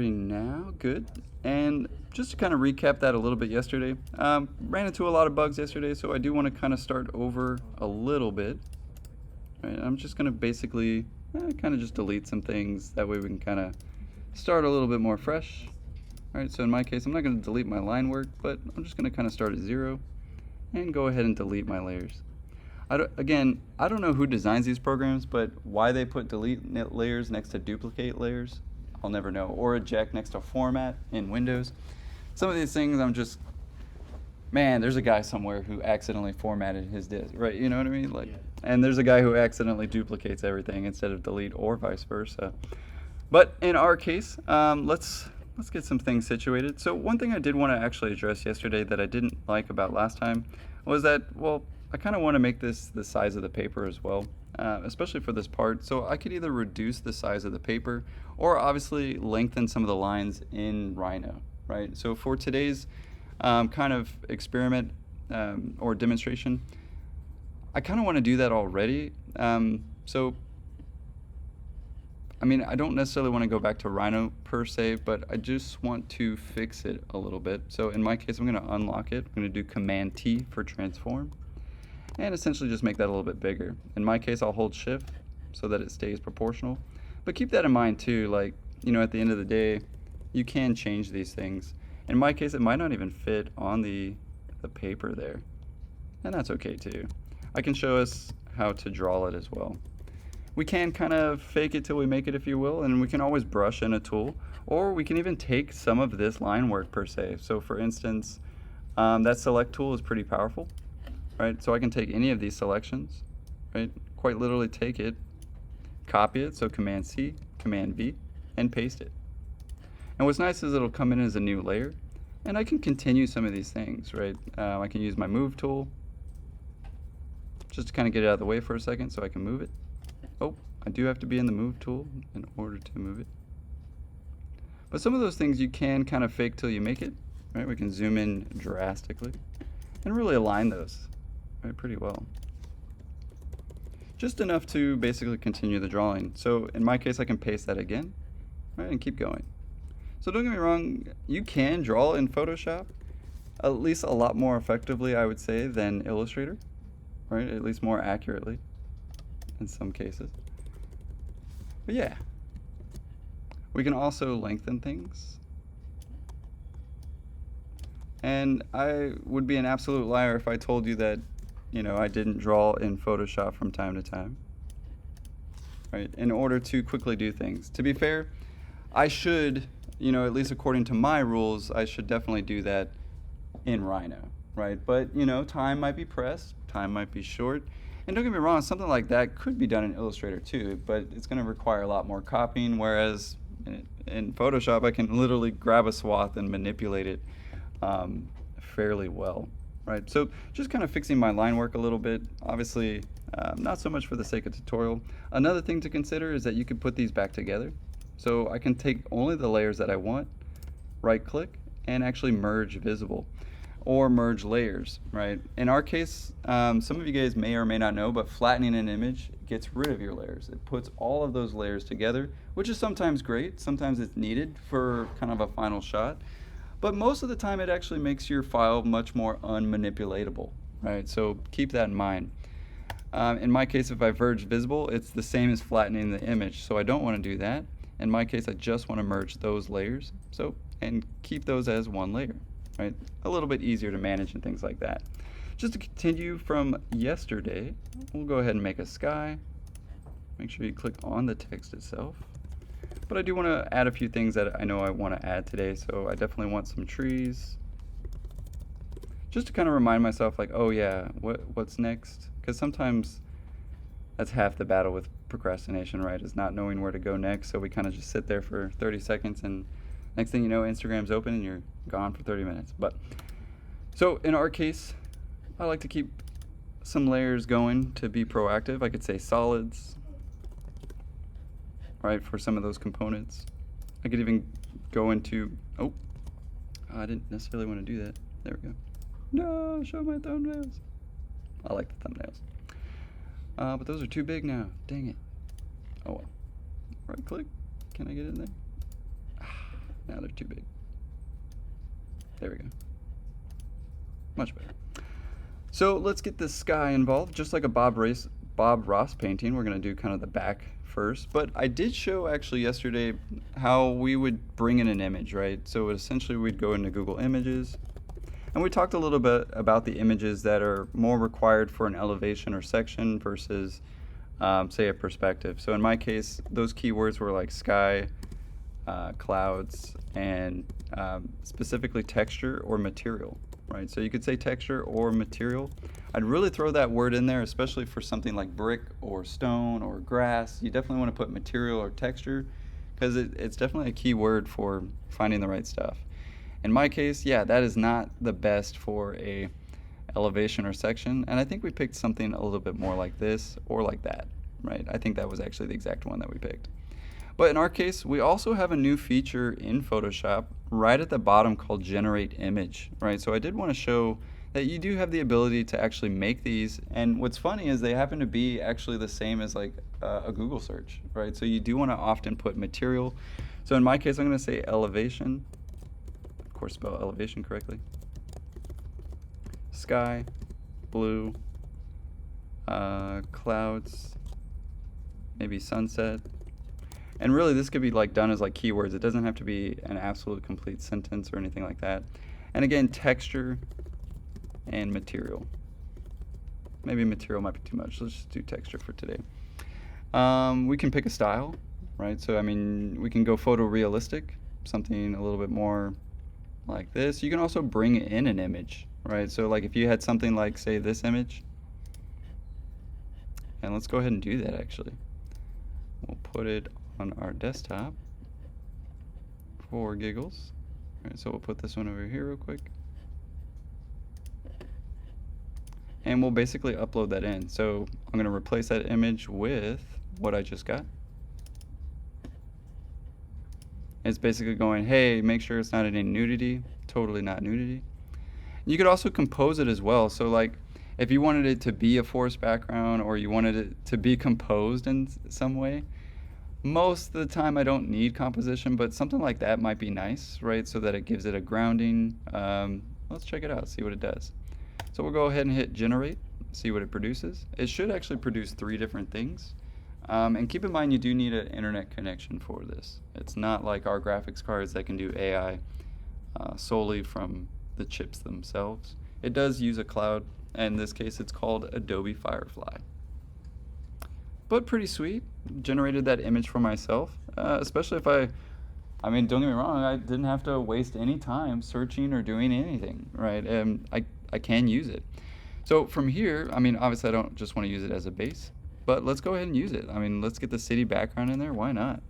recording now. Good. And just to kind of recap that a little bit yesterday, ran into a lot of bugs yesterday, so I do want to kind of start over a little bit. Right, I'm just going to basically kind of just delete some things. That way we can kind of start a little bit more fresh. All right, so in my case, I'm not going to delete my line work, but I'm just going to kind of start at 0 and go ahead and delete my layers. I don't know who designs these programs, but why they put delete layers next to duplicate layers, I'll never know. Or eject next to format in Windows. Some of these things I'm just, man, there's a guy somewhere who accidentally formatted his disk, right? You know what I mean? Like, and there's a guy who accidentally duplicates everything instead of delete, or vice versa. But in our case, let's get some things situated. So one thing I did want to actually address yesterday that I didn't like about last time was that, well, I kind of want to make this the size of the paper as well, especially for this part. So I could either reduce the size of the paper or obviously lengthen some of the lines in Rhino, right? So for today's kind of experiment or demonstration, I kind of want to do that already. I mean, I don't necessarily want to go back to Rhino per se, but I just want to fix it a little bit. So in my case, I'm going to unlock it. I'm going to do Command T for transform, and essentially just make that a little bit bigger. In my case, I'll hold Shift so that it stays proportional. But keep that in mind too, like, you know, at the end of the day, you can change these things. In my case, it might not even fit on the paper there, and that's okay too. I can show us how to draw it as well. We can kind of fake it till we make it, if you will, and we can always brush in a tool, or we can even take some of this line work per se. So for instance, that select tool is pretty powerful, right? So I can take any of these selections, right? Quite literally take it, copy it, so Command C, Command V, and paste it. And what's nice is it'll come in as a new layer, and I can continue some of these things, right? I can use my move tool, just to kind of get it out of the way for a second so I can move it. Oh, I do have to be in the move tool in order to move it. But some of those things you can kind of fake till you make it, right? We can zoom in drastically and really align those, right, pretty well. Just enough to basically continue the drawing. So in my case, I can paste that again, right, and keep going. So don't get me wrong, you can draw in Photoshop, at least a lot more effectively, I would say, than Illustrator, right? At least more accurately in some cases. But yeah, we can also lengthen things. And I would be an absolute liar if I told you that, you know, I didn't draw in Photoshop from time to time, right? In order to quickly do things. To be fair, I should, you know, at least according to my rules, I should definitely do that in Rhino, right? But, you know, time might be pressed, time might be short. And don't get me wrong, something like that could be done in Illustrator too, but it's going to require a lot more copying, whereas in Photoshop I can literally grab a swath and manipulate it fairly well, right? So just kind of fixing my line work a little bit, obviously not so much for the sake of tutorial. Another thing to consider is that you could put these back together. So I can take only the layers that I want, right click, and actually merge visible, or merge layers, right? In our case, some of you guys may or may not know, but flattening an image gets rid of your layers. It puts all of those layers together, which is sometimes great, sometimes it's needed for kind of a final shot, but most of the time it actually makes your file much more unmanipulatable, right? So keep that in mind. In my case, if I merge visible, it's the same as flattening the image, so I don't want to do that. In my case, I just want to merge those layers, and keep those as one layer. Right? A little bit easier to manage and things like that. Just to continue from yesterday, we'll go ahead and make a sky. Make sure you click on the text itself. But I do want to add a few things that I know I want to add today, so I definitely want some trees. Just to kind of remind myself, like, oh yeah, what's next? Because sometimes that's half the battle with procrastination, right? Is not knowing where to go next, so we kind of just sit there for 30 seconds and next thing you know, Instagram's open and you're gone for 30 minutes. But so in our case, I like to keep some layers going to be proactive. I could say solids, right, for some of those components. I could even go into, oh, I didn't necessarily want to do that. There we go. No, show my thumbnails. I like the thumbnails. But those are too big now. Dang it. Oh well. Right click. Can I get in there? Now they're too big. There we go. Much better. So let's get this sky involved. Just like a Bob Ross painting, we're going to do kind of the back first. But I did show actually yesterday how we would bring in an image, right? So essentially we'd go into Google Images, and we talked a little bit about the images that are more required for an elevation or section versus, say, a perspective. So in my case, those keywords were like sky, clouds, and specifically texture or material, right? So you could say texture or material. I'd really throw that word in there, especially for something like brick or stone or grass. You definitely want to put material or texture because it's definitely a key word for finding the right stuff. In my case, yeah, that is not the best for a elevation or section, and I think we picked something a little bit more like this or like that, right? I think that was actually the exact one that we picked. But in our case, we also have a new feature in Photoshop right at the bottom called Generate Image, right? So I did want to show that you do have the ability to actually make these, and what's funny is they happen to be actually the same as like a Google search, right? So you do want to often put material. So in my case, I'm going to say elevation. Of course, spell elevation correctly. Sky, blue, clouds, maybe sunset. And really this could be like done as like keywords. It doesn't have to be an absolute complete sentence or anything like that. And again, texture and material. Maybe material might be too much. Let's just do texture for today. We can pick a style, right? So I mean, we can go photorealistic, something a little bit more like this. You can also bring in an image, right? So like if you had something like, say, this image, and let's go ahead and do that actually. We'll put it on our desktop for giggles. All right, so we'll put this one over here real quick. And we'll basically upload that in. So I'm going to replace that image with what I just got. It's basically going, hey, make sure it's not any nudity. Totally not nudity. You could also compose it as well. So like if you wanted it to be a forest background or you wanted it to be composed in some way, most of the time I don't need composition, but something like that might be nice, right? So that it gives it a grounding. Let's check it out, see what it does. So we'll go ahead and hit generate, see what it produces. It should actually produce 3 different things. And keep in mind you do need an internet connection for this. It's not like our graphics cards that can do AI solely from the chips themselves. It does use a cloud, and in this case it's called Adobe Firefly. But pretty sweet. Generated that image for myself, especially if I mean, don't get me wrong, I didn't have to waste any time searching or doing anything, right? I can use it. So from here, I mean, obviously I don't just want to use it as a base, but let's go ahead and use it. I mean, let's get the city background in there. Why not?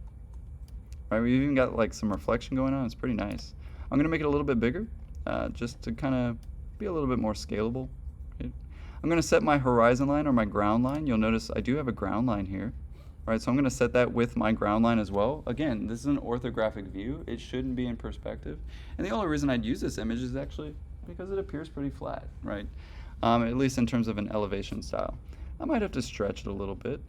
Right, we've even got like some reflection going on. It's pretty nice. I'm going to make it a little bit bigger, just to kind of be a little bit more scalable. Okay. I'm going to set my horizon line or my ground line. You'll notice I do have a ground line here. Right, so I'm going to set that with my ground line as well. Again, this is an orthographic view. It shouldn't be in perspective. And the only reason I'd use this image is actually because it appears pretty flat, right? At least in terms of an elevation style. I might have to stretch it a little bit.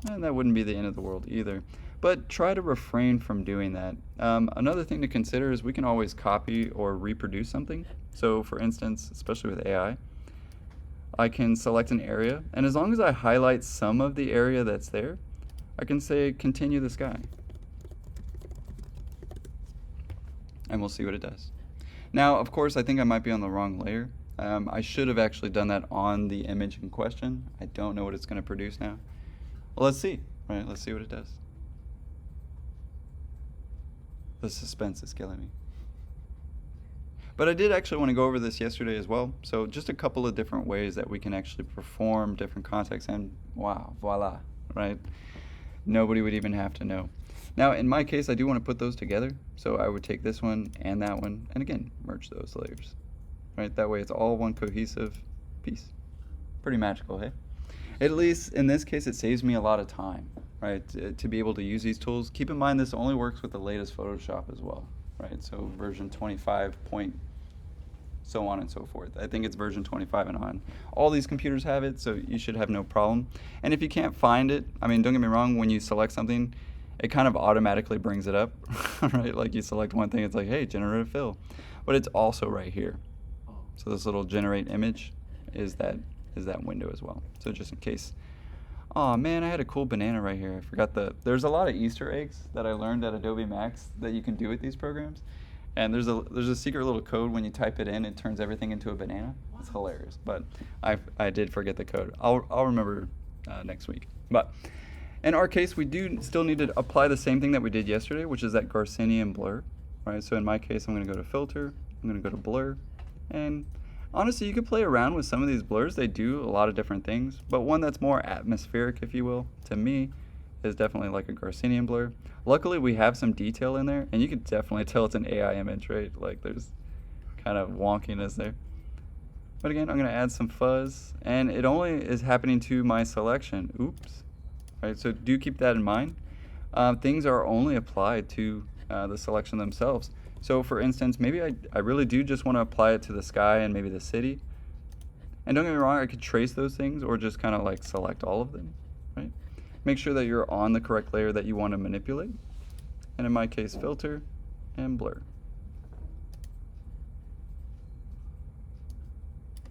And that wouldn't be the end of the world either. But try to refrain from doing that. Another thing to consider is we can always copy or reproduce something. So for instance, especially with AI, I can select an area, and as long as I highlight some of the area that's there, I can say continue the sky. And we'll see what it does. Now, of course, I think I might be on the wrong layer. I should have actually done that on the image in question. I don't know what it's going to produce now. Well, let's see. Right, let's see what it does. The suspense is killing me. But I did actually want to go over this yesterday as well. So just a couple of different ways that we can actually perform different contexts, and wow, voila, right? Nobody would even have to know. Now, in my case, I do want to put those together. So I would take this one and that one, and again, merge those layers, right? That way it's all one cohesive piece. Pretty magical, hey? At least in this case, it saves me a lot of time, right? To be able to use these tools. Keep in mind, this only works with the latest Photoshop as well. Right, so version 25 point, so on and so forth. I think it's version 25 and on. All these computers have it, so you should have no problem. And if you can't find it, I mean, don't get me wrong, when you select something, it kind of automatically brings it up right? Like you select one thing, it's like, hey, generative fill. But it's also right here. So this little generate image is that window as well. So just in case. Oh man, I had a cool banana right here. I forgot there's a lot of Easter eggs that I learned at Adobe Max that you can do with these programs. And there's a secret little code when you type it in, it turns everything into a banana. It's hilarious. But I did forget the code. I'll remember next week. But in our case, we do still need to apply the same thing that we did yesterday, which is that Gaussian blur, right? So in my case, I'm going to go to filter, I'm going to go to blur, and honestly, you could play around with some of these blurs. They do a lot of different things, but one that's more atmospheric, if you will, to me, is definitely like a Gaussian blur. Luckily, we have some detail in there, and you can definitely tell it's an AI image, right? Like there's kind of wonkiness there. But again, I'm going to add some fuzz, and it only is happening to my selection. Oops. Right, so do keep that in mind. Things are only applied to the selection themselves. So for instance, maybe I really do just want to apply it to the sky and maybe the city. And don't get me wrong, I could trace those things or just kind of like select all of them, right? Make sure that you're on the correct layer that you want to manipulate. And in my case, filter and blur.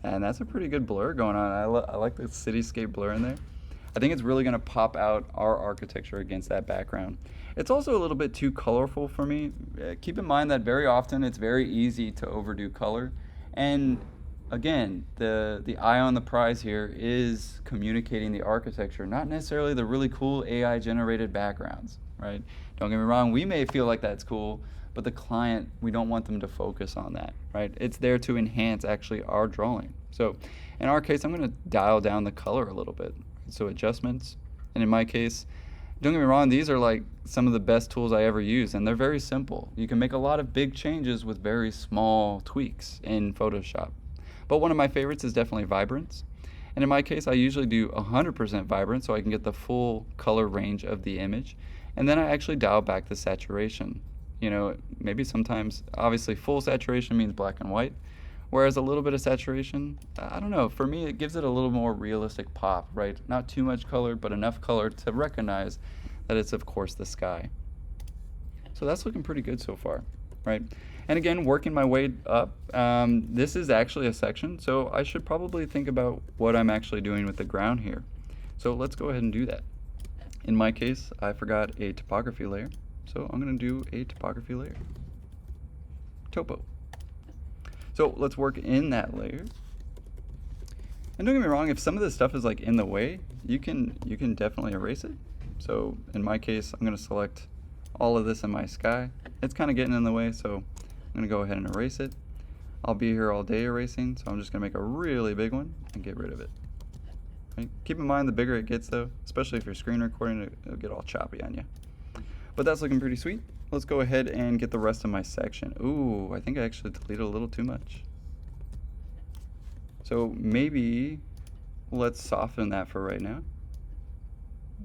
And that's a pretty good blur going on. I like the cityscape blur in there. I think it's really going to pop out our architecture against that background. It's also a little bit too colorful for me. Keep in mind that very often it's very easy to overdo color. And again, the eye on the prize here is communicating the architecture, not necessarily the really cool AI generated backgrounds, right? Don't get me wrong, we may feel like that's cool, but the client, we don't want them to focus on that, right? It's there to enhance actually our drawing. So in our case, I'm going to dial down the color a little bit. So adjustments, and in my case, don't get me wrong, these are like some of the best tools I ever use, and they're very simple. You can make a lot of big changes with very small tweaks in Photoshop. But one of my favorites is definitely vibrance. And in my case, I usually do 100% vibrant so I can get the full color range of the image. And then I actually dial back the saturation. You know, maybe sometimes, obviously full saturation means black and white. Whereas a little bit of saturation, I don't know, for me it gives it a little more realistic pop, right? Not too much color, but enough color to recognize that it's of course the sky. So that's looking pretty good so far, right? And again, working my way up, this is actually a section, so I should probably think about what I'm actually doing with the ground here. So let's go ahead and do that. In my case, I forgot a topography layer, so I'm gonna do a topography layer. Topo. So let's work in that layer. And don't get me wrong, if some of this stuff is like in the way, you can definitely erase it. So in my case, I'm gonna select all of this in my sky. It's kind of getting in the way, so I'm gonna go ahead and erase it. I'll be here all day erasing, so I'm just gonna make a really big one and get rid of it. Right? Keep in mind, the bigger it gets though, especially if you're screen recording, it'll get all choppy on you. But that's looking pretty sweet. Let's go ahead and get the rest of my section. Ooh, I think I actually deleted a little too much. So maybe let's soften that for right now.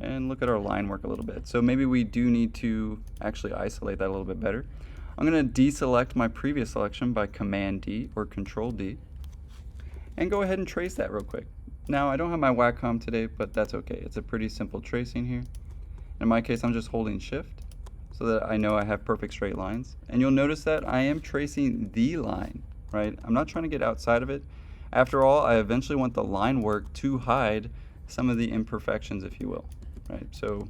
And look at our line work a little bit. So maybe we do need to actually isolate that a little bit better. I'm gonna deselect my previous selection by Command D or Control D. And go ahead and trace that real quick. Now I don't have my Wacom today, but that's okay. It's a pretty simple tracing here. In my case, I'm just holding Shift so that I know I have perfect straight lines. And you'll notice that I am tracing the line, right? I'm not trying to get outside of it. After all, I eventually want the line work to hide some of the imperfections, if you will, right? So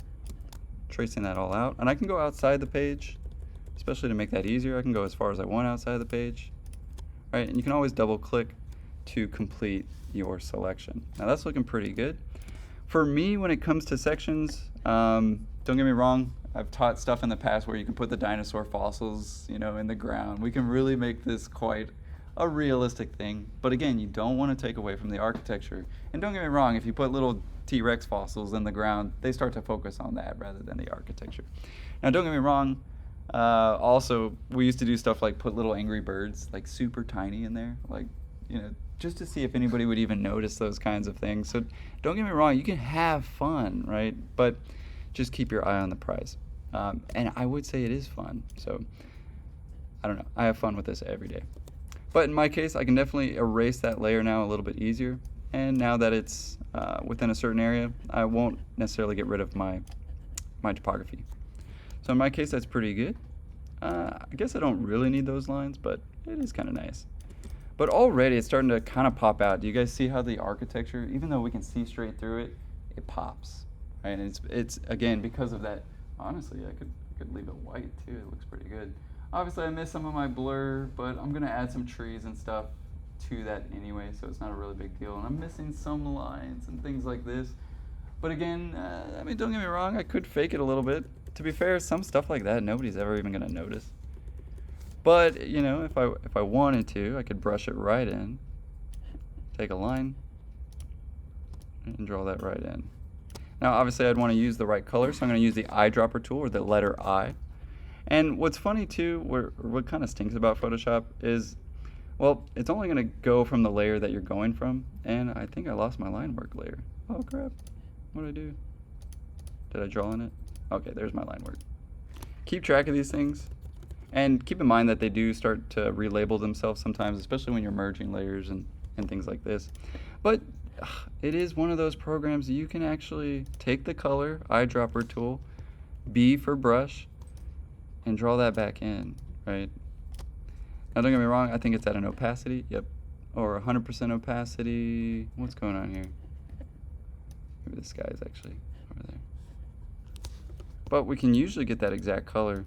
tracing that all out. And I can go outside the page, especially to make that easier. I can go as far as I want outside the page, right? And you can always double click to complete your selection. Now that's looking pretty good. For me, when it comes to sections, don't get me wrong, I've taught stuff in the past where you can put the dinosaur fossils, you know, in the ground. We can really make this quite a realistic thing. But again, you don't want to take away from the architecture. And don't get me wrong, if you put little T-Rex fossils in the ground, they start to focus on that rather than the architecture. Now, don't get me wrong, also, we used to do stuff like put little angry birds, like super tiny in there, like, you know, just to see if anybody would even notice those kinds of things. So don't get me wrong, you can have fun, right? But just keep your eye on the prize. And I would say it is fun. So I don't know, I have fun with this every day. But in my case, I can definitely erase that layer now a little bit easier. And now that it's within a certain area, I won't necessarily get rid of my topography. So in my case, that's pretty good. I guess I don't really need those lines, but it is kind of nice. But already it's starting to kind of pop out. Do you guys see how the architecture, even though we can see straight through it, it pops, right? And it's again because of that. Honestly, I could leave it white too. It looks pretty good. Obviously, I missed some of my blur, but I'm gonna add some trees and stuff to that anyway, so it's not a really big deal. And I'm missing some lines and things like this. But again, I mean, don't get me wrong, I could fake it a little bit. To be fair, some stuff like that nobody's ever even gonna notice. But you know, if I wanted to, I could brush it right in, take a line, and draw that right in. Now, obviously, I'd want to use the right color, so I'm going to use the eyedropper tool, or the letter I. And what's funny too, what kind of stinks about Photoshop is, well, it's only going to go from the layer that you're going from, and I think I lost my line work layer. Oh crap, what did I do? Did I draw in it? Okay, there's my line work. Keep track of these things, and keep in mind that they do start to relabel themselves sometimes, especially when you're merging layers and things like this. But it is one of those programs that you can actually take the color, eyedropper tool, B for brush, and draw that back in, right? Now don't get me wrong, I think it's at an opacity, yep, or 100% opacity. What's going on here? Maybe the sky is actually over there. But we can usually get that exact color.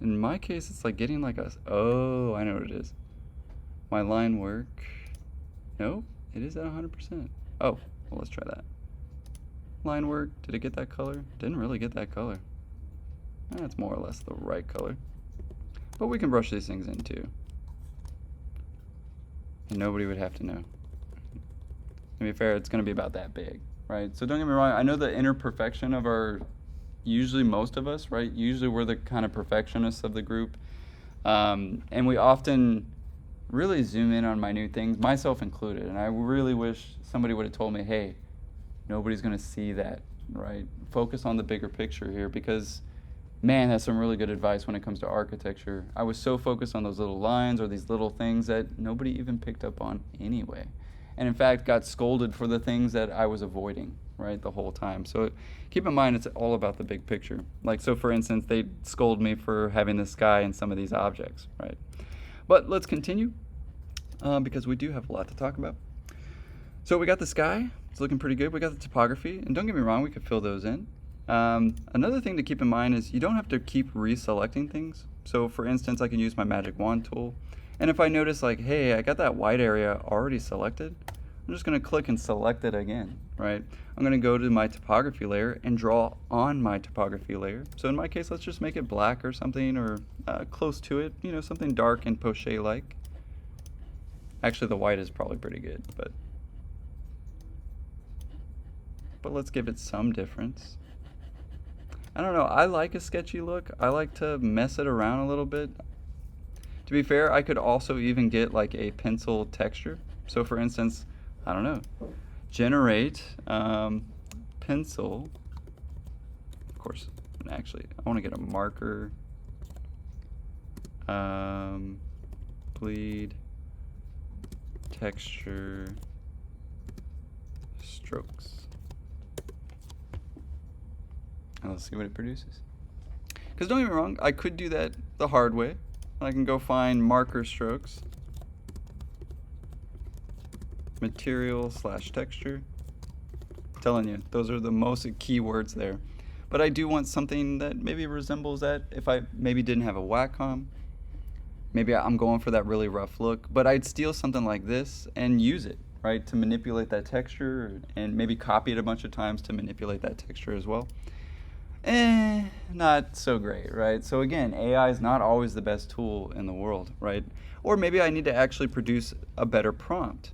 In my case, it's like getting like a, oh, I know what it is. My line work, nope, it is at 100%. Oh, well, let's try that. Line work, did it get that color? Didn't really get that color. That's more or less the right color. But we can brush these things in too. And nobody would have to know. To be fair, it's gonna be about that big, right? So don't get me wrong, I know the inner perfection of our, usually most of us, right? Usually we're the kind of perfectionists of the group. And we often really zoom in on minute things, myself included. And I really wish somebody would have told me, hey, nobody's gonna see that, right? Focus on the bigger picture here, because man, that's some really good advice when it comes to architecture. I was so focused on those little lines or these little things that nobody even picked up on anyway. And in fact, got scolded for the things that I was avoiding, right, the whole time. So keep in mind, it's all about the big picture. Like, so for instance, they scold me for having the sky in some of these objects, right? But let's continue, because we do have a lot to talk about. So we got the sky, it's looking pretty good. We got the topography, and don't get me wrong, we could fill those in. Another thing to keep in mind is you don't have to keep reselecting things. So for instance, I can use my magic wand tool, and if I notice like, hey, I got that white area already selected, I'm just going to click and select it again, right? I'm going to go to my topography layer and draw on my topography layer. So in my case, let's just make it black or something, or close to it, you know, something dark and poché-like. Actually, the white is probably pretty good, but let's give it some difference. I don't know, I like a sketchy look. I like to mess it around a little bit. To be fair, I could also even get like a pencil texture. So for instance, I don't know, generate pencil, of course, and actually, I want to get a marker, bleed, texture, strokes. And let's see what it produces. Because don't get me wrong, I could do that the hard way. I can go find marker strokes, material / texture. I'm telling you, those are the most key words there. But I do want something that maybe resembles that. If I maybe didn't have a Wacom, maybe I'm going for that really rough look, but I'd steal something like this and use it, right, to manipulate that texture, and maybe copy it a bunch of times to manipulate that texture as well. Not so great, right? So again, AI is not always the best tool in the world, right? Or maybe I need to actually produce a better prompt.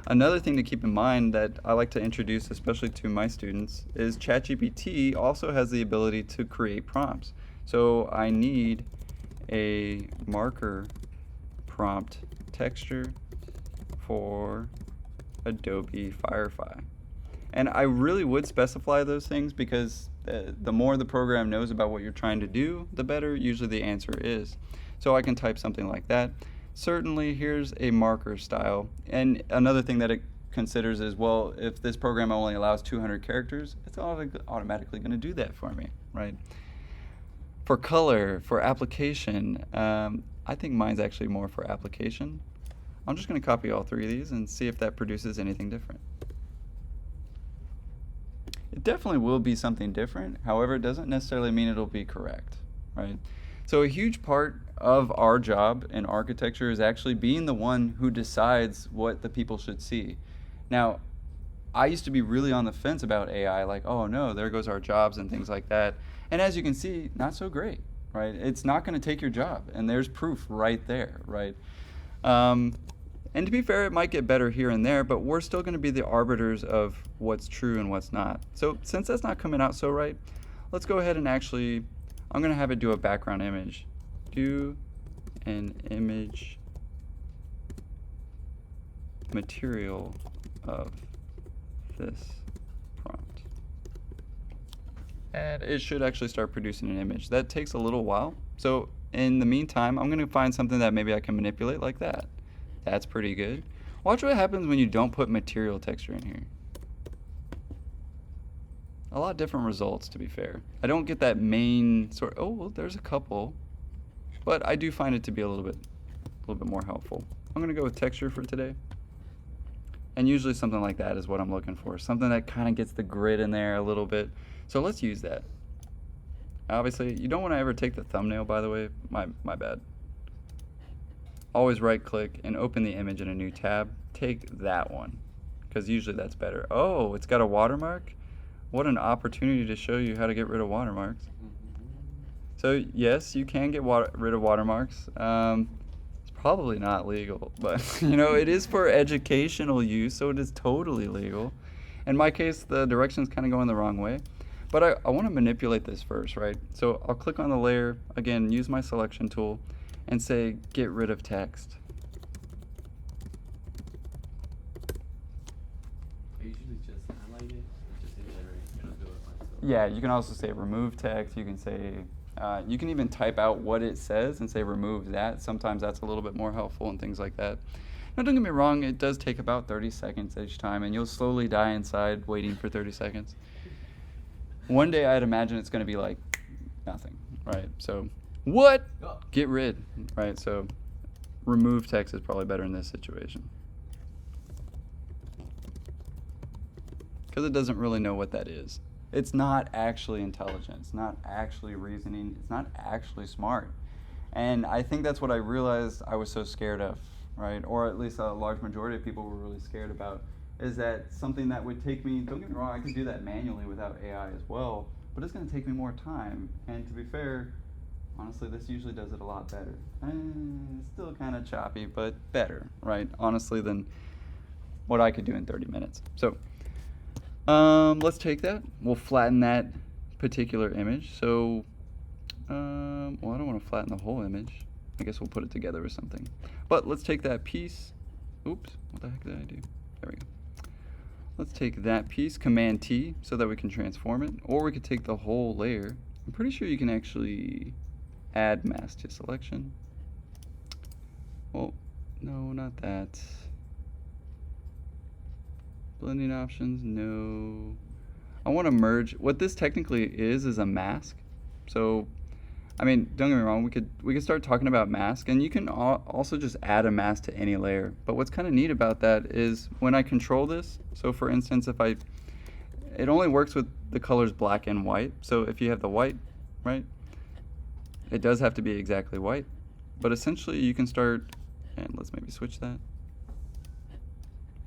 Another thing to keep in mind that I like to introduce, especially to my students, is ChatGPT also has the ability to create prompts. So I need a marker prompt texture for Adobe Firefly. And I really would specify those things, because the more the program knows about what you're trying to do, the better usually the answer is. So I can type something like that. Certainly, here's a marker style. And another thing that it considers is, well, if this program only allows 200 characters, it's automatically going to do that for me, right? For color, for application, I think mine's actually more for application. I'm just going to copy all three of these and see if that produces anything different. It definitely will be something different. However, it doesn't necessarily mean it'll be correct, right? So a huge part of our job in architecture is actually being the one who decides what the people should see. Now, I used to be really on the fence about AI, like, oh no, there goes our jobs and things like that. And as you can see, not so great, right? It's not going to take your job, and there's proof right there, right? And to be fair, it might get better here and there, but we're still going to be the arbiters of what's true and what's not. So since that's not coming out so right, let's go ahead and actually, I'm going to have it do a background image. Do an image material of this prompt. And it should actually start producing an image. That takes a little while. So in the meantime, I'm going to find something that maybe I can manipulate like that. That's pretty good. Watch what happens when you don't put material texture in here. A lot different results, to be fair. I don't get that main sort. Oh, well, there's a couple, but I do find it to be a little bit more helpful. I'm gonna go with texture for today, and usually something like that is what I'm looking for. Something that kind of gets the grid in there a little bit. So let's use that. Obviously, you don't want to ever take the thumbnail, by the way. My bad. Always right click and open the image in a new tab. Take that one, because usually that's better. Oh, it's got a watermark? What an opportunity to show you how to get rid of watermarks. So yes, you can get rid of watermarks. It's probably not legal, but you know, it is for educational use, so it is totally legal. In my case, the direction's kind of going the wrong way. But I want to manipulate this first, right? So I'll click on the layer, again, use my selection tool, and say, get rid of text. I usually just highlight it, just hit generate, it'll do it myself. Yeah, you can also say remove text. You can say, you can even type out what it says and say remove that. Sometimes that's a little bit more helpful and things like that. Now don't get me wrong, it does take about 30 seconds each time, and you'll slowly die inside waiting for 30 seconds. One day I'd imagine it's going to be like nothing, right? So what? Get rid, right? So remove text is probably better in this situation, because it doesn't really know what that is. It's not actually intelligent. It's not actually reasoning. It's not actually smart. And I think that's what I realized I was so scared of, right? Or at least a large majority of people were really scared about, is that something that would take me, don't get me wrong, I could do that manually without AI as well, but it's going to take me more time. And to be fair, honestly, this usually does it a lot better. Still kind of choppy, but better, right? Honestly, than what I could do in 30 minutes. So let's take that. We'll flatten that particular image. So, well, I don't want to flatten the whole image. I guess we'll put it together with something. But let's take that piece. Oops, what the heck did I do? There we go. Let's take that piece, Command T, so that we can transform it. Or we could take the whole layer. I'm pretty sure you can actually add mask to selection. Well, no, not that. Blending options, no. I want to merge. What this technically is a mask. So, I mean, don't get me wrong, we could start talking about mask, and you can also just add a mask to any layer. But what's kind of neat about that is when I control this, so for instance, it only works with the colors black and white. So if you have the white, right, it does have to be exactly white. But essentially you can start, and let's maybe switch that.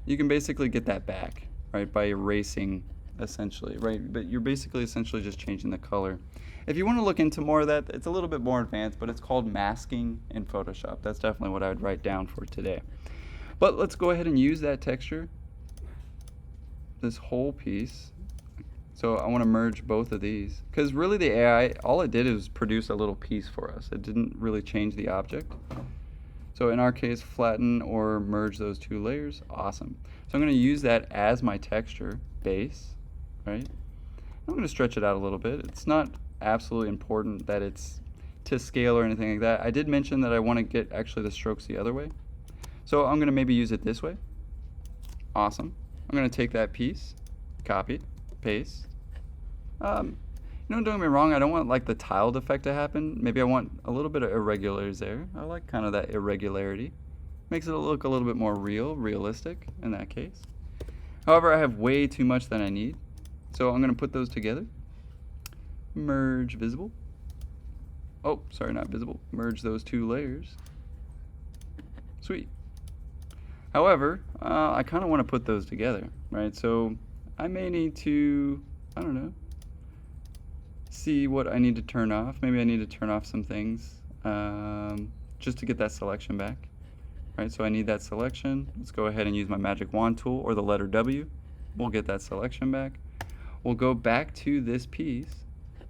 You can basically get that back, right, by erasing essentially, right? But you're basically essentially just changing the color. If you want to look into more of that, it's a little bit more advanced, but it's called masking in Photoshop. That's definitely what I would write down for today. But let's go ahead and use that texture, this whole piece. So I want to merge both of these, because really the AI, all it did is produce a little piece for us. It didn't really change the object. So in our case, flatten or merge those two layers. Awesome. So I'm going to use that as my texture base, right? I'm going to stretch it out a little bit. It's not absolutely important that it's to scale or anything like that. I did mention that I want to get actually the strokes the other way. So I'm going to maybe use it this way. Awesome. I'm going to take that piece, copy, paste. You don't get me wrong, I don't want like the tiled effect to happen. Maybe I want a little bit of irregulars there. I like kind of that irregularity. Makes it look a little bit more realistic in that case. However, I have way too much than I need. So I'm going to put those together. Merge visible. Oh, sorry, not visible. Merge those two layers. Sweet. However, I kind of want to put those together, right? So I may need to, I don't know, see what I need to turn off. Maybe I need to turn off some things just to get that selection back, right? So I need that selection. Let's go ahead and use my magic wand tool or the letter W. We'll get that selection back. We'll go back to this piece,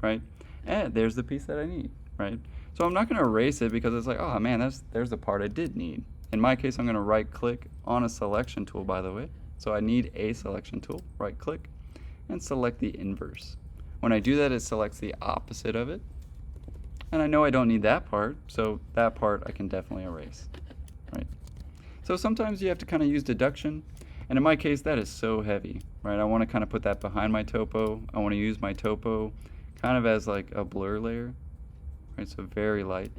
right? And there's the piece that I need, right? So I'm not going to erase it because it's like, oh man, there's the part I did need. In my case, I'm going to right click on a selection tool, by the way. So I need a selection tool, right click, and select the inverse. When I do that, it selects the opposite of it. And I know I don't need that part, so that part I can definitely erase, right? So sometimes you have to kind of use deduction. And in my case, that is so heavy, right? I want to kind of put that behind my topo. I want to use my topo kind of as like a blur layer, right? So very light.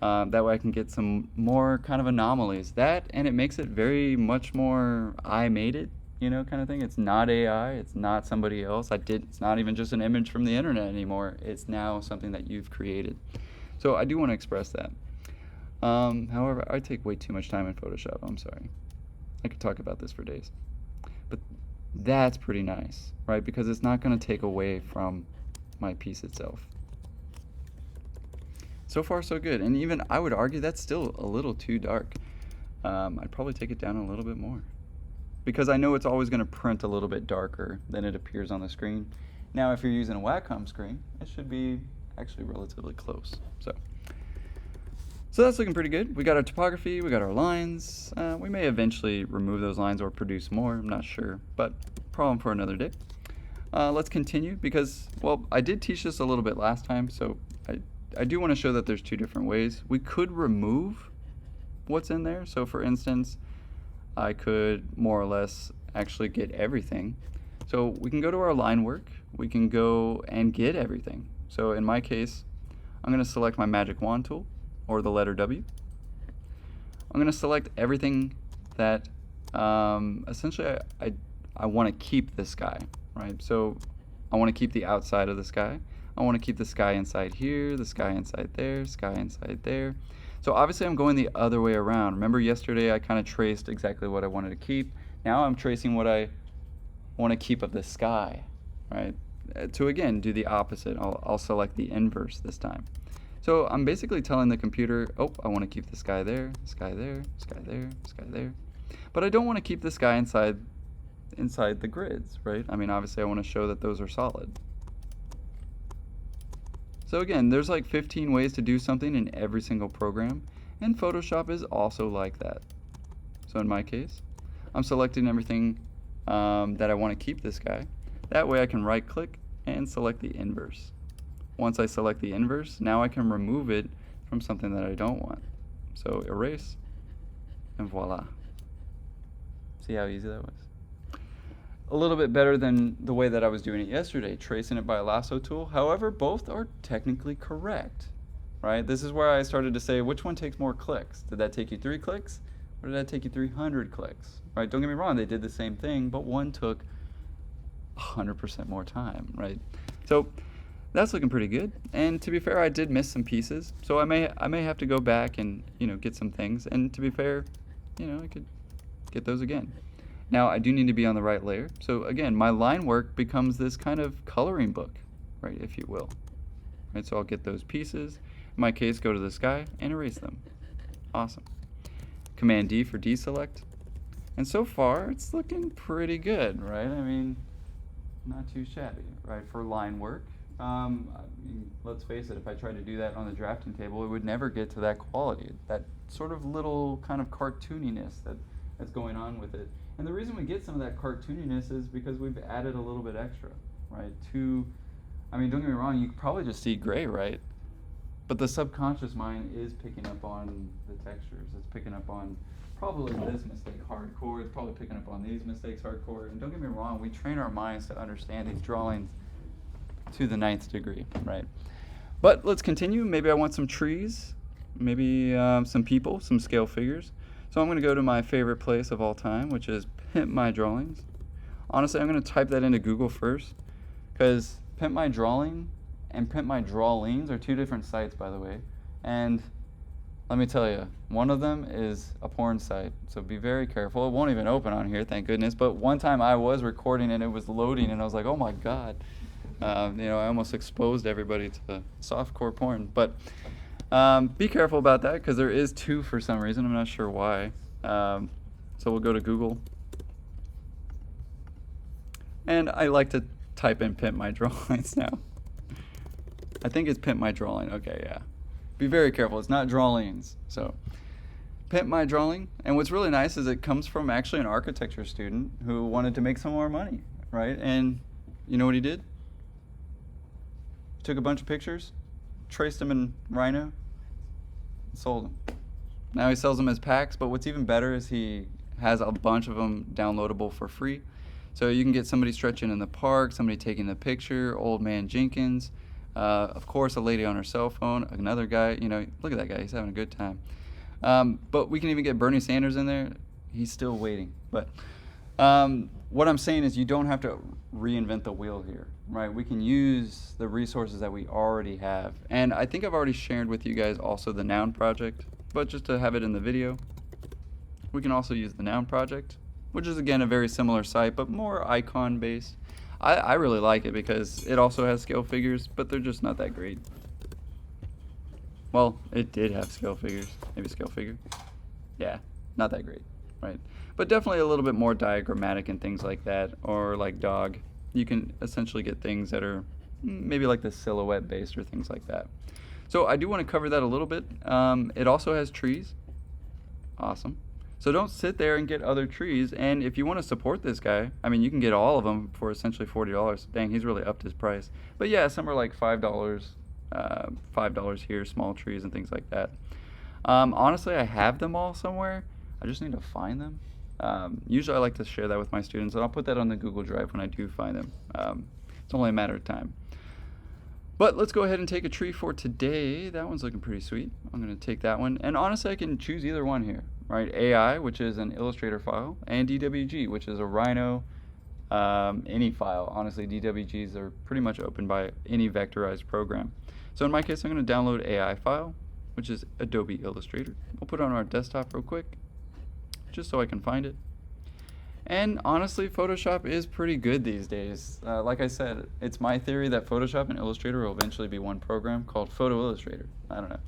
That way I can get some more kind of anomalies. That, and it makes it very much more I made it, you know, kind of thing. It's not AI, it's not somebody else. It's not even just an image from the internet anymore. It's now something that you've created. So I do want to express that. However, I take way too much time in Photoshop. I'm sorry. I could talk about this for days. But that's pretty nice, right? Because it's not going to take away from my piece itself. So far, so good. And even I would argue that's still a little too dark. I'd probably take it down a little bit more, because I know it's always going to print a little bit darker than it appears on the screen. Now, if you're using a Wacom screen, it should be actually relatively close. So that's looking pretty good. We got our topography, we got our lines. We may eventually remove those lines or produce more, I'm not sure, but problem for another day. Let's continue because, well, I did teach this a little bit last time, so I do want to show that there's two different ways. We could remove what's in there. So for instance, I could more or less actually get everything. So we can go to our line work. We can go and get everything. So in my case, I'm going to select my magic wand tool or the letter W. I'm going to select everything that essentially I want to keep the sky, right? So I want to keep the outside of the sky. I want to keep the sky inside here, the sky inside there, sky inside there. So obviously I'm going the other way around. Remember yesterday I kind of traced exactly what I wanted to keep. Now I'm tracing what I want to keep of the sky, right? To again do the opposite. I'll select the inverse this time. So I'm basically telling the computer, oh, I want to keep the sky there, sky there, sky there, sky there. But I don't want to keep the sky inside the grids, right? I mean, obviously I want to show that those are solid. So again, there's like 15 ways to do something in every single program, and Photoshop is also like that. So in my case, I'm selecting everything that I want to keep this guy. That way I can right click and select the inverse. Once I select the inverse, now I can remove it from something that I don't want. So erase, and voila. See how easy that was? A little bit better than the way that I was doing it yesterday, tracing it by a lasso tool. However, both are technically correct, right? This is where I started to say, which one takes more clicks? Did that take you 3 clicks, or did that take you 300 clicks, right? Don't get me wrong, they did the same thing, but one took 100% more time, right? So that's looking pretty good. And to be fair, I did miss some pieces, so I may have to go back and, you know, get some things. And to be fair, you know, I could get those again. Now I do need to be on the right layer. So again, my line work becomes this kind of coloring book, right, if you will. Right, so I'll get those pieces. In my case, go to the sky and erase them. Awesome. Command D for deselect. And so far, it's looking pretty good, right? I mean, not too shabby, right, for line work. I mean, let's face it, if I tried to do that on the drafting table, it would never get to that quality, that sort of little kind of cartooniness that's going on with it. And the reason we get some of that cartooniness is because we've added a little bit extra, right? I mean, don't get me wrong, you could probably just see gray, right? But the subconscious mind is picking up on the textures. It's picking up on probably this mistake hardcore. It's probably picking up on these mistakes hardcore. And don't get me wrong, we train our minds to understand these drawings to the 9th degree, right? But let's continue. Maybe I want some trees, maybe some people, some scale figures. So I'm going to go to my favorite place of all time, which is Pimp My Drawings. Honestly, I'm going to type that into Google first, because Pimp My Drawing and Pimp My Drawlings are two different sites, by the way. And let me tell you, one of them is a porn site, so be very careful. It won't even open on here, thank goodness. But one time I was recording and it was loading, and I was like, oh my God. I almost exposed everybody to softcore porn. But be careful about that, because there is two for some reason. I'm not sure why. So we'll go to Google. And I like to type in Pimp My Drawings now. I think it's Pimp My Drawing. Okay, yeah. Be very careful. It's not Drawlings. So, Pimp My Drawing. And what's really nice is it comes from actually an architecture student who wanted to make some more money, right? And you know what he did? Took a bunch of pictures, traced them in Rhino, sold them. Now he sells them as packs, but what's even better is he has a bunch of them downloadable for free. So you can get somebody stretching in the park, somebody taking the picture, old man Jenkins, of course a lady on her cell phone, another guy, look at that guy, he's having a good time. But we can even get Bernie Sanders in there. He's still waiting. But what I'm saying is you don't have to reinvent the wheel here, right? We can use the resources that we already have. And I think I've already shared with you guys also the Noun Project, but just to have it in the video, we can also use the Noun Project, which is again a very similar site, but more icon based. I really like it because it also has scale figures, but they're just not that great. Well, it did have scale figures, maybe scale figure. Yeah, not that great, right? But definitely a little bit more diagrammatic and things like that, or like dog. You can essentially get things that are maybe like the silhouette based or things like that. So I do want to cover that a little bit. It also has trees. Awesome. So don't sit there and get other trees. And if you want to support this guy, I mean, you can get all of them for essentially $40. Dang, he's really upped his price. But yeah, some are like $5, $5 here, small trees and things like that. Honestly, I have them all somewhere. I just need to find them. Usually I like to share that with my students, and I'll put that on the Google Drive when I do find them. It's only a matter of time. But let's go ahead and take a tree for today. That one's looking pretty sweet. I'm going to take that one. And honestly, I can choose either one here, right? AI, which is an Illustrator file, and DWG, which is a Rhino, any file. Honestly, DWGs are pretty much open by any vectorized program. So in my case, I'm going to download AI file, which is Adobe Illustrator. We'll put it on our desktop real quick, just so I can find it. And honestly, Photoshop is pretty good these days. Like I said, it's my theory that Photoshop and Illustrator will eventually be one program called Photo Illustrator. I don't know.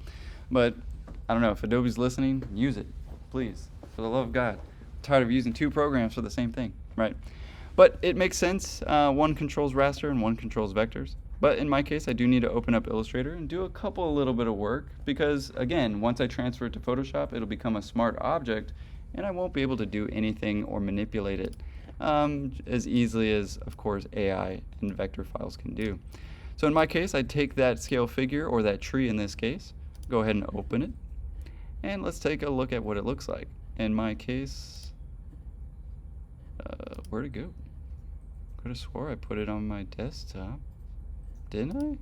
But I don't know, if Adobe's listening, use it, please, for the love of God. I'm tired of using two programs for the same thing, right? But it makes sense. One controls raster and one controls vectors. But in my case, I do need to open up Illustrator and do a little bit of work because, again, once I transfer it to Photoshop, it'll become a smart object, and I won't be able to do anything or manipulate it as easily as, of course, AI and vector files can do. So in my case, I take that scale figure, or that tree in this case, go ahead and open it, and let's take a look at what it looks like. In my case, where'd it go? Could have swore I put it on my desktop. Didn't I?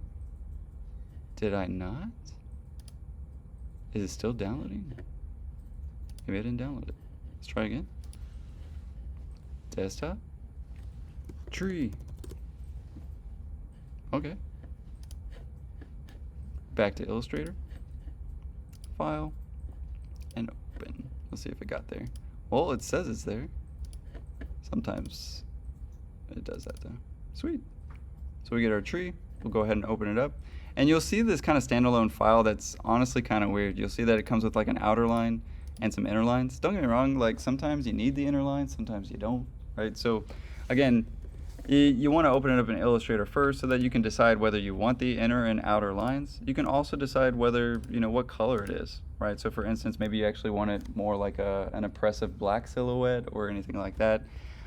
Did I not? Is it still downloading? Maybe I didn't download it. Let's try again. Desktop. Tree. Okay. Back to Illustrator. File. And open. Let's see if it got there. Well, it says it's there. Sometimes it does that though. Sweet. So we get our tree. We'll go ahead and open it up. And you'll see this kind of standalone file that's honestly kind of weird. You'll see that it comes with like an outer line and some inner lines. Don't get me wrong, like sometimes you need the inner lines, sometimes you don't, right? So again, you want to open it up in Illustrator first so that you can decide whether you want the inner and outer lines. You can also decide whether, what color it is, right? So for instance, maybe you actually want it more like an oppressive black silhouette or anything like that.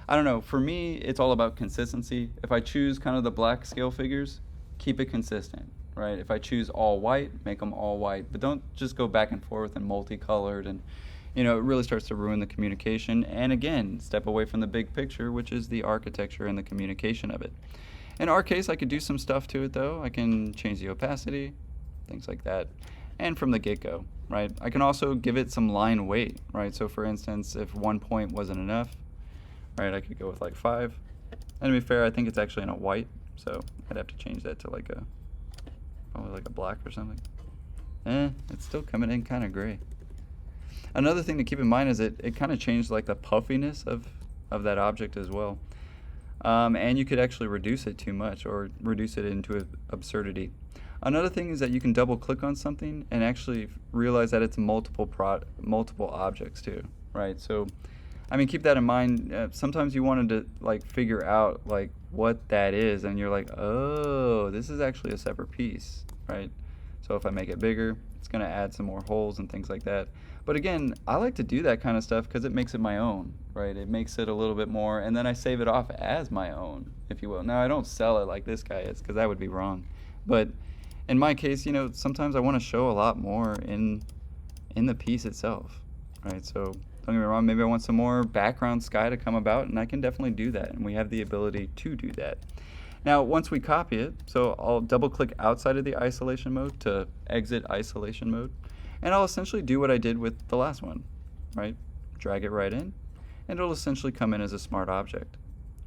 I don't know, for me, it's all about consistency. If I choose kind of the black scale figures, keep it consistent, right? If I choose all white, make them all white, but don't just go back and forth and multicolored, and it really starts to ruin the communication. And again, step away from the big picture, which is the architecture and the communication of it. In our case, I could do some stuff to it though. I can change the opacity, things like that. And from the get-go, right? I can also give it some line weight, right? So for instance, if 1 point wasn't enough, right, I could go with like 5. And to be fair, I think it's actually in a white, so I'd have to change that to like probably like a black or something. It's still coming in kind of gray. Another thing to keep in mind is it kind of changed like the puffiness of that object as well. And you could actually reduce it too much or reduce it into absurdity. Another thing is that you can double click on something and actually realize that it's multiple objects too, right? So, I mean, keep that in mind. Sometimes you wanted to like figure out like what that is, and you're like, oh, this is actually a separate piece, right? So if I make it bigger, it's gonna add some more holes and things like that. But again, I like to do that kind of stuff because it makes it my own, right? It makes it a little bit more, and then I save it off as my own, if you will. Now, I don't sell it like this guy is because that would be wrong. But in my case, you know, sometimes I want to show a lot more in the piece itself, right? So don't get me wrong, maybe I want some more background sky to come about, and I can definitely do that, and we have the ability to do that. Now, once we copy it, so I'll double click outside of the isolation mode to exit isolation mode, and I'll essentially do what I did with the last one, right? Drag it right in, and it'll essentially come in as a smart object,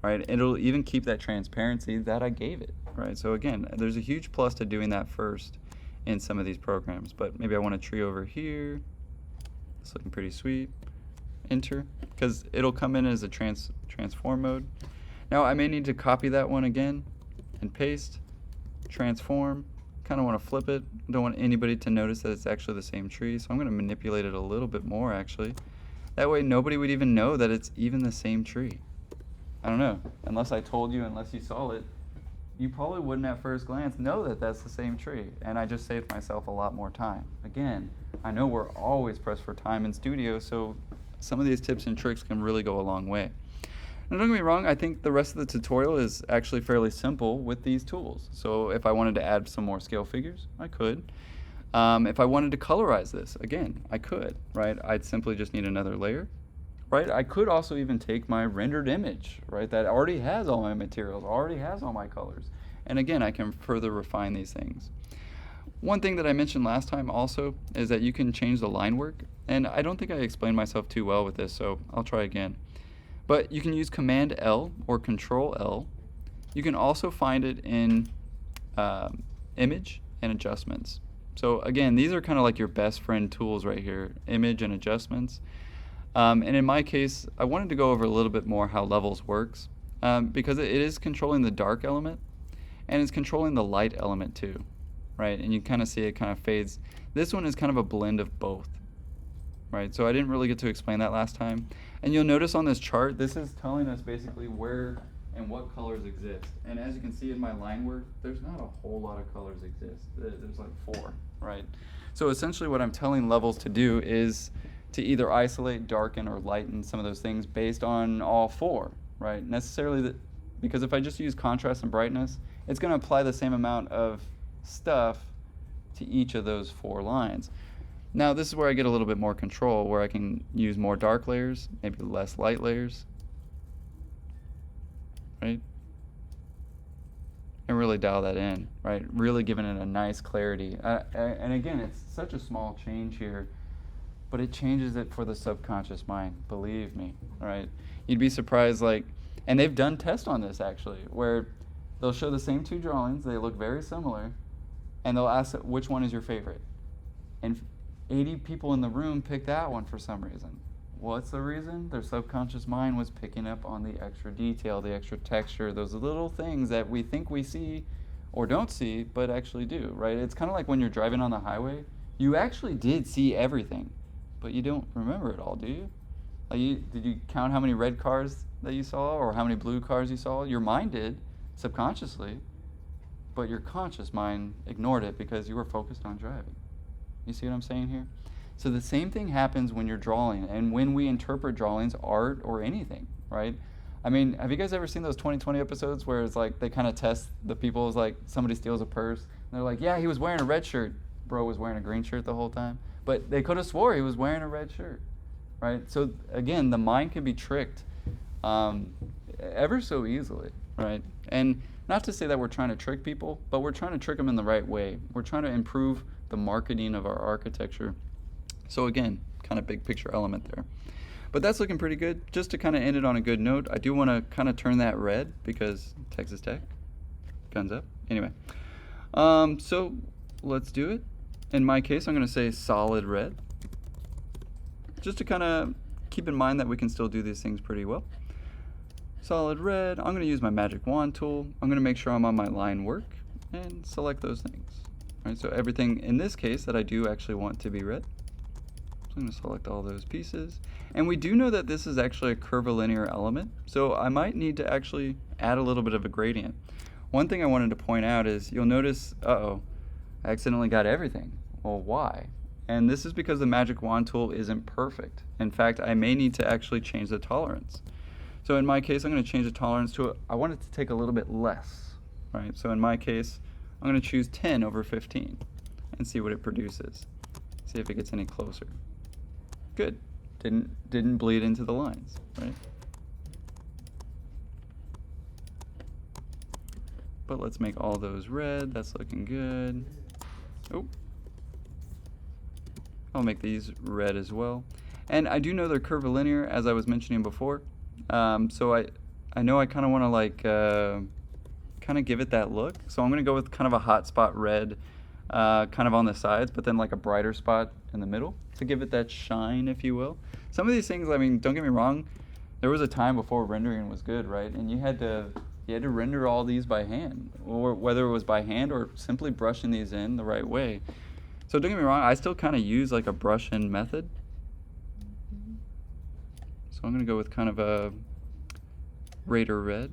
right? It'll even keep that transparency that I gave it, right? So again, there's a huge plus to doing that first in some of these programs, but maybe I want a tree over here. It's looking pretty sweet. Enter, because it'll come in as a transform mode. Now I may need to copy that one again and paste, transform. Kind of want to flip it. Don't want anybody to notice that it's actually the same tree, so I'm going to manipulate it a little bit more actually. That way nobody would even know that it's even the same tree. I don't know, unless I told you, unless you saw it, you probably wouldn't at first glance know that that's the same tree, and I just saved myself a lot more time. Again, I know we're always pressed for time in studio, so some of these tips and tricks can really go a long way. Now, don't get me wrong, I think the rest of the tutorial is actually fairly simple with these tools. So if I wanted to add some more scale figures, I could. If I wanted to colorize this, again, I could, right? I'd simply just need another layer, right? I could also even take my rendered image, right? That already has all my materials, already has all my colors. And again, I can further refine these things. One thing that I mentioned last time also is that you can change the line work. And I don't think I explained myself too well with this, so I'll try again. But you can use Command L or Control L. You can also find it in image and adjustments. So again, these are kind of like your best friend tools right here, image and adjustments. And in my case, I wanted to go over a little bit more how levels works because it is controlling the dark element and it's controlling the light element too, right? And you kind of see it kind of fades. This one is kind of a blend of both, right? So I didn't really get to explain that last time. And you'll notice on this chart, this is telling us basically where and what colors exist. And as you can see in my line work, there's not a whole lot of colors exist. There's like 4, right? So essentially what I'm telling levels to do is to either isolate, darken, or lighten some of those things based on all 4, right? Necessarily, because if I just use contrast and brightness, it's going to apply the same amount of stuff to each of those 4 lines. Now this is where I get a little bit more control, where I can use more dark layers, maybe less light layers, right? And really dial that in, right? Really giving it a nice clarity. And again, it's such a small change here, but it changes it for the subconscious mind, believe me, all right? You'd be surprised, like, and they've done tests on this actually, where they'll show the same 2 drawings, they look very similar, and they'll ask which one is your favorite. And 80 people in the room picked that one for some reason. What's the reason? Their subconscious mind was picking up on the extra detail, the extra texture, those little things that we think we see or don't see, but actually do, right? It's kind of like when you're driving on the highway, you actually did see everything, but you don't remember it all, do you? Like did you count how many red cars that you saw or how many blue cars you saw? Your mind did, subconsciously, but your conscious mind ignored it because you were focused on driving. You see what I'm saying here? So the same thing happens when you're drawing and when we interpret drawings, art, or anything, right? I mean, have you guys ever seen those 2020 episodes where it's like they kind of test the people, it's like somebody steals a purse and they're like, yeah, he was wearing a red shirt. Bro was wearing a green shirt the whole time. But they could have swore he was wearing a red shirt, right? So again, the mind can be tricked ever so easily, right? And not to say that we're trying to trick people, but we're trying to trick them in the right way. We're trying to improve the marketing of our architecture. So again, kind of big picture element there. But that's looking pretty good. Just to kind of end it on a good note, I do want to kind of turn that red because Texas Tech, guns up. Anyway, so let's do it. In my case, I'm going to say solid red. Just to kind of keep in mind that we can still do these things pretty well. Solid red. I'm going to use my magic wand tool. I'm going to make sure I'm on my line work and select those things. All right, so everything in this case that I do actually want to be red. So I'm going to select all those pieces. And we do know that this is actually a curvilinear element, so I might need to actually add a little bit of a gradient. One thing I wanted to point out is you'll notice, uh-oh, I accidentally got everything. Well, why? And this is because the magic wand tool isn't perfect. In fact, I may need to actually change the tolerance. So in my case, I'm going to change the tolerance to, I want it to take a little bit less, right? So in my case, I'm going to choose 10 over 15 and see what it produces. See if it gets any closer. Good. Didn't bleed into the lines, right? But let's make all those red. That's looking good. Oh. I'll make these red as well. And I do know they're curvilinear, as I was mentioning before. So I know I kind of want to like kind of give it that look. So I'm going to go with kind of a hot spot red kind of on the sides, but then like a brighter spot in the middle to give it that shine, if you will. Some of these things, I mean, don't get me wrong, there was a time before rendering was good, right? And you had to render all these by hand, or whether it was by hand or simply brushing these in the right way. So don't get me wrong, I still kind of use like a brush in method. So I'm going to go with kind of a Raider red.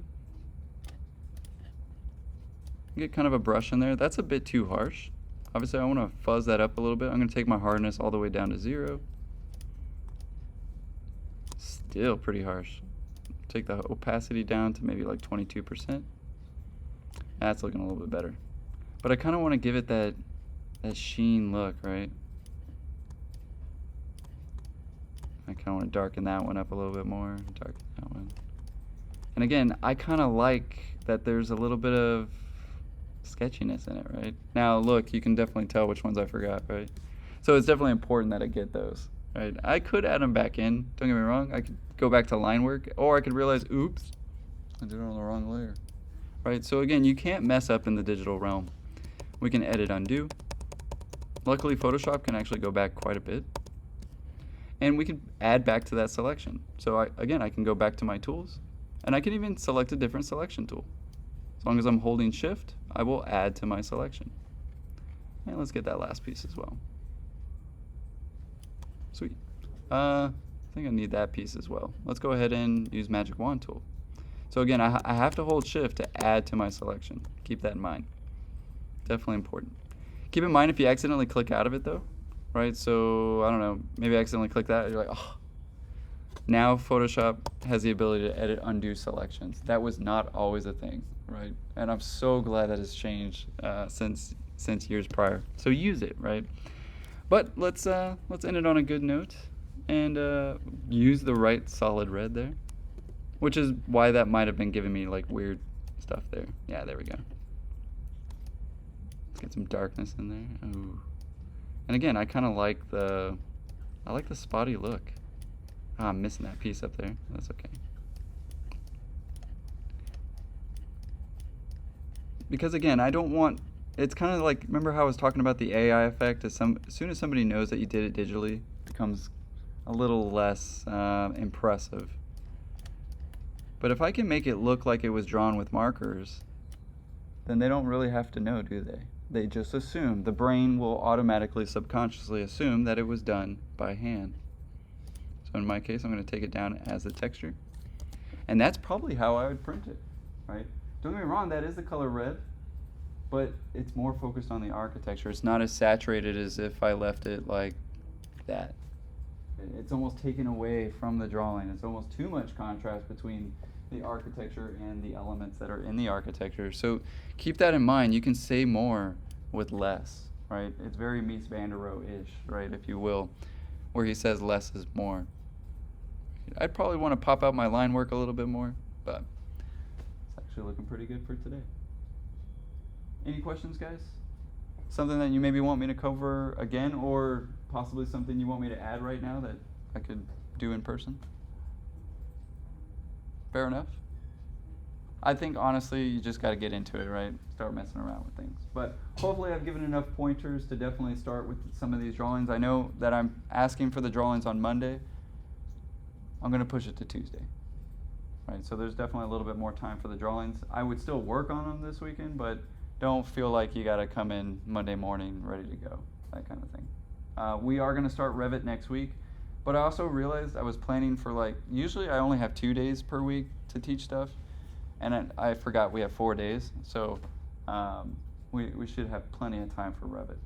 Get kind of a brush in there. That's a bit too harsh. Obviously I want to fuzz that up a little bit. I'm going to take my hardness all the way down to 0. Still pretty harsh. Take the opacity down to maybe like 22%. That's looking a little bit better. But I kind of want to give it that sheen look, right? I kind of want to darken that one up a little bit more. Darken that one. And again, I kind of like that there's a little bit of sketchiness in it, right? Now look, you can definitely tell which ones I forgot, right? So it's definitely important that I get those, right? I could add them back in, don't get me wrong. I could go back to line work, or I could realize, oops, I did it on the wrong layer, right? So again, you can't mess up in the digital realm. We can edit, undo. Luckily, Photoshop can actually go back quite a bit. And we can add back to that selection. So again, I can go back to my tools, and I can even select a different selection tool. As long as I'm holding shift, I will add to my selection. And let's get that last piece as well. Sweet. I think I need that piece as well. Let's go ahead and use Magic Wand tool. So again, I have to hold shift to add to my selection. Keep that in mind. Definitely important. Keep in mind if you accidentally click out of it though, right? So I don't know, maybe I accidentally click that, you're like, oh. Now Photoshop has the ability to edit undo selections. That was not always a thing, right? And I'm so glad that has changed since years prior. So use it, right? But let's end it on a good note and use the right solid red there, which is why that might have been giving me like weird stuff there. Yeah, there we go. Let's get some darkness in there. Ooh. And again, I kind of like the spotty look. Ah, I'm missing that piece up there. That's okay. Because again, I don't want, it's kind of like, remember how I was talking about the AI effect? As soon as somebody knows that you did it digitally, it becomes a little less impressive. But if I can make it look like it was drawn with markers, then they don't really have to know, do they? They just assume. The brain will automatically, subconsciously assume that it was done by hand. So in my case, I'm going to take it down as a texture. And that's probably how I would print it, right? Don't get me wrong, that is the color red, but it's more focused on the architecture. It's not as saturated as if I left it like that. It's almost taken away from the drawing. It's almost too much contrast between the architecture and the elements that are in the architecture. So keep that in mind. You can say more with less, right? It's very Mies van der Rohe-ish, right, if you will, where he says less is more. I'd probably want to pop out my line work a little bit more, but it's actually looking pretty good for today. Any questions, guys? Something that you maybe want me to cover again, or possibly something you want me to add right now that I could do in person? Fair enough? I think honestly you just got to get into it, right? Start messing around with things. But hopefully I've given enough pointers to definitely start with some of these drawings. I know that I'm asking for the drawings on Monday. I'm going to push it to Tuesday. Right? So there's definitely a little bit more time for the drawings. I would still work on them this weekend, but don't feel like you got to come in Monday morning ready to go, that kind of thing. We are going to start Revit next week, but I also realized I was planning for usually I only have 2 days per week to teach stuff, and I forgot we have 4 days, so we should have plenty of time for Revit.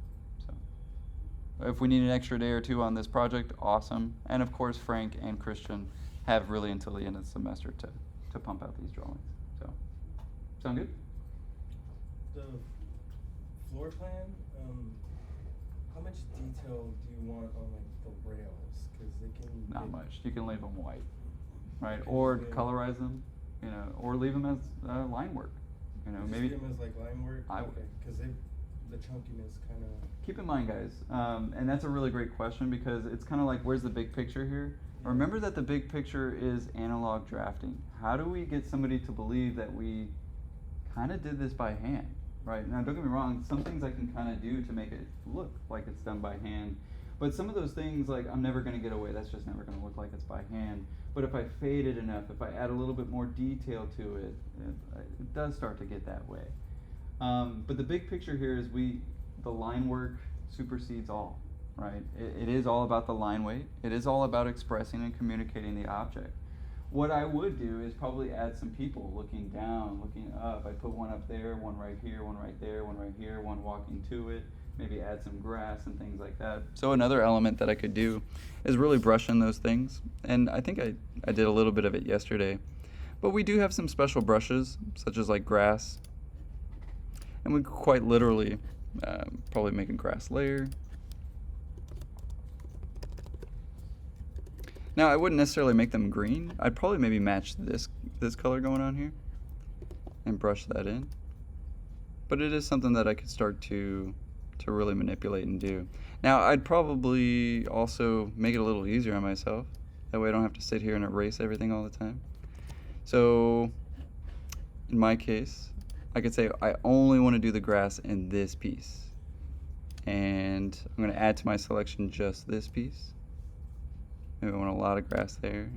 So if we need an extra day or two on this project, awesome. And of course, Frank and Christian have really until the end of the semester to pump out these drawings. So, sound good? The floor plan, how much detail do you want on like the rails? Because they can Not get- much. You can leave them white, right? Okay, Or yeah. colorize them, or leave them as line work. Just Maybe. leave 'em as like line work. I would. Okay, because the chunkiness kind of. Keep in mind, guys, and that's a really great question because it's kind of like, where's the big picture here? Remember that the big picture is analog drafting. How do we get somebody to believe that we kind of did this by hand, right? Now, don't get me wrong, some things I can kind of do to make it look like it's done by hand, but some of those things, like, I'm never going to get away. That's just never going to look like it's by hand. But if I fade it enough, if I add a little bit more detail to it, it does start to get that way. But the big picture here is the line work supersedes all, right? It is all about the line weight. It is all about expressing and communicating the object. What I would do is probably add some people looking down, looking up. I put one up there, one right here, one right there, one right here, one walking to it. Maybe add some grass and things like that. So another element that I could do is really brush in those things. And I think I did a little bit of it yesterday. But we do have some special brushes, such as like grass. And we could quite literally probably make a grass layer. Now, I wouldn't necessarily make them green. I'd probably maybe match this color going on here and brush that in. But it is something that I could start to really manipulate and do. Now, I'd probably also make it a little easier on myself. That way I don't have to sit here and erase everything all the time. So, in my case, I could say I only want to do the grass in this piece. And I'm going to add to my selection just this piece. Maybe I want a lot of grass there.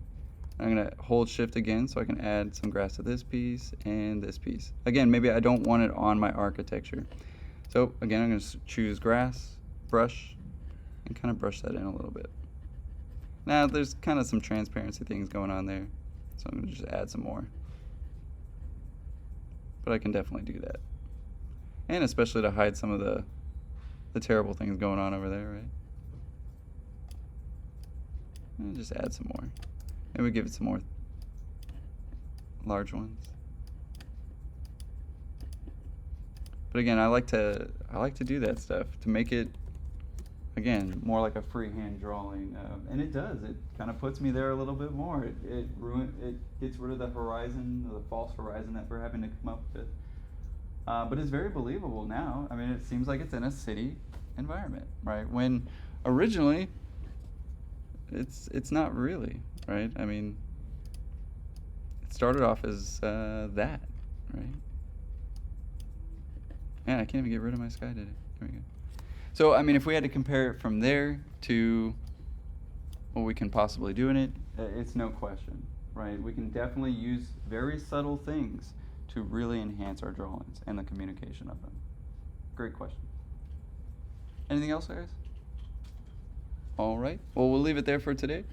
I'm going to hold shift again so I can add some grass to this piece and this piece. Again, maybe I don't want it on my architecture. So again, I'm going to choose grass, brush, and kind of brush that in a little bit. Now there's kind of some transparency things going on there, so I'm going to just add some more. But I can definitely do that. And especially to hide some of the terrible things going on over there, right? And just add some more. Maybe give it some more large ones. But again, I like to do that stuff to make it, again, more like a freehand drawing, and it does. It kind of puts me there a little bit more. It gets rid of the horizon, the false horizon that we're having to come up with. But it's very believable now. I mean, it seems like it's in a city environment, right? When originally, it's not really, right? I mean, it started off as that, right? Man, I can't even get rid of my sky, did it? There we go. So, I mean, if we had to compare it from there to what we can possibly do in it, it's no question, right? We can definitely use very subtle things to really enhance our drawings and the communication of them. Great question. Anything else, guys? All right. Well, we'll leave it there for today.